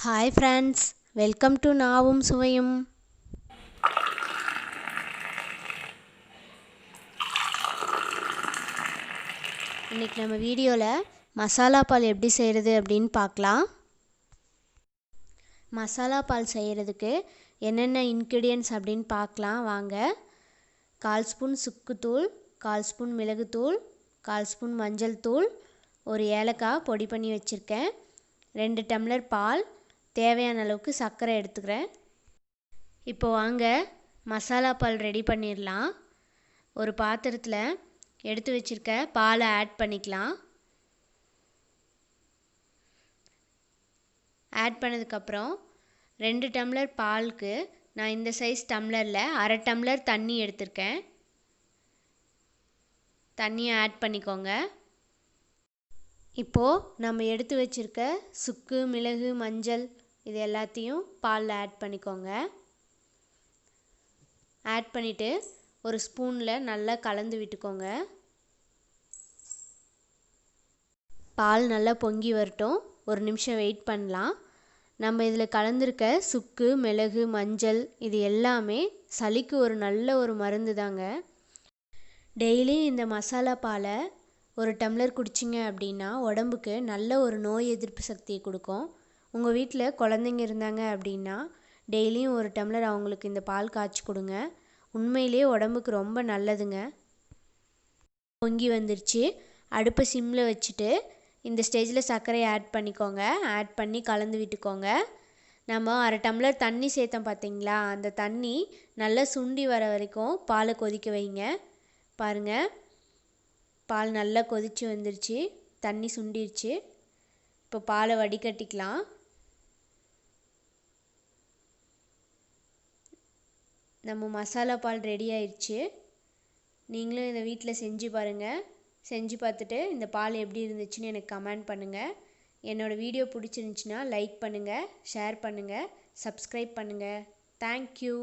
Hi friends, welcome to நாவும் சுவையும். இன்றைக்கி நம்ம வீடியோவில் மசாலா பால் எப்படி செய்கிறது அப்படின்னு பார்க்கலாம். மசாலா பால் செய்கிறதுக்கு என்னென்ன இன்க்ரீடியன்ட்ஸ் அப்படின்னு பார்க்கலாம் வாங்க. 1/4 ஸ்பூன் சுக்குத்தூள், 1/4 ஸ்பூன் மிளகுத்தூள், 1/4 ஸ்பூன் மஞ்சள் தூள், ஒரு ஏலக்காய் பொடி பண்ணி வச்சுருக்கேன், 2 டம்ளர் பால், தேவையான அளவுக்கு சர்க்கரை எடுத்துக்கிறேன். இப்போ வாங்க மசாலா பால் ரெடி பண்ணிடலாம். ஒரு பாத்திரத்தில் எடுத்து வச்சுருக்க பாலை ஆட் பண்ணிக்கலாம். ஆட் பண்ணதுக்கப்புறம் 2 டம்ளர் பாலுக்கு நான் இந்த சைஸ் டம்ளரில் 1/2 டம்ளர் தண்ணி எடுத்திருக்கேன். தண்ணியை ஆட் பண்ணிக்கோங்க. இப்போது நம்ம எடுத்து வச்சுருக்க சுக்கு, மிளகு, மஞ்சள் இது எல்லாத்தையும் பாலில் ஆட் பண்ணிக்கோங்க. ஆட் பண்ணிவிட்டு ஒரு ஸ்பூனில் நல்லா கலந்து விட்டுக்கோங்க. பால் நல்லா பொங்கி வரட்டும், ஒரு நிமிஷம் வெயிட் பண்ணலாம். நம்ம இதில் கலந்துருக்க சுக்கு, மிளகு, மஞ்சள் இது எல்லாமே சளிக்கு ஒரு நல்ல ஒரு மருந்து தாங்க. டெய்லியும் இந்த மசாலா பாலை ஒரு டம்ளர் குடிச்சிங்க அப்படின்னா உடம்புக்கு நல்ல ஒரு நோய் எதிர்ப்பு சக்தியை கொடுக்கும். உங்கள் வீட்டில் குழந்தைங்க இருந்தாங்க அப்படின்னா டெய்லியும் ஒரு டம்ளர் அவங்களுக்கு இந்த பால் காய்ச்சி கொடுங்க. உண்மையிலே உடம்புக்கு ரொம்ப நல்லதுங்க. பொங்கி வந்துருச்சு. அடுப்பை சிம்மில் வச்சுட்டு இந்த ஸ்டேஜில் சர்க்கரையை ஆட் பண்ணிக்கோங்க. ஆட் பண்ணி கலந்து விட்டுக்கோங்க. நம்ம 1/2 டம்ளர் தண்ணி சேர்த்தோம் பார்த்தீங்களா, அந்த தண்ணி நல்லா சுண்டி வர வரைக்கும் பாலை கொதிக்க வைங்க. பாருங்கள், பால் நல்லா கொதித்து வந்துருச்சு, தண்ணி சுண்டிருச்சு. இப்போ பாலை வடிகட்டிக்கலாம். நம்ம மசாலா பால் ரெடி ஆயிடுச்சு. நீங்களும் இதை வீட்டில் செஞ்சு பாருங்கள். செஞ்சு பார்த்துட்டு இந்த பால் எப்படி இருந்துச்சுன்னு எனக்கு கமெண்ட் பண்ணுங்கள். என்னோடய வீடியோ பிடிச்சிருந்துச்சின்னா லைக் பண்ணுங்கள், ஷேர் பண்ணுங்கள், சப்ஸ்கிரைப் பண்ணுங்கள். தேங்க்யூ.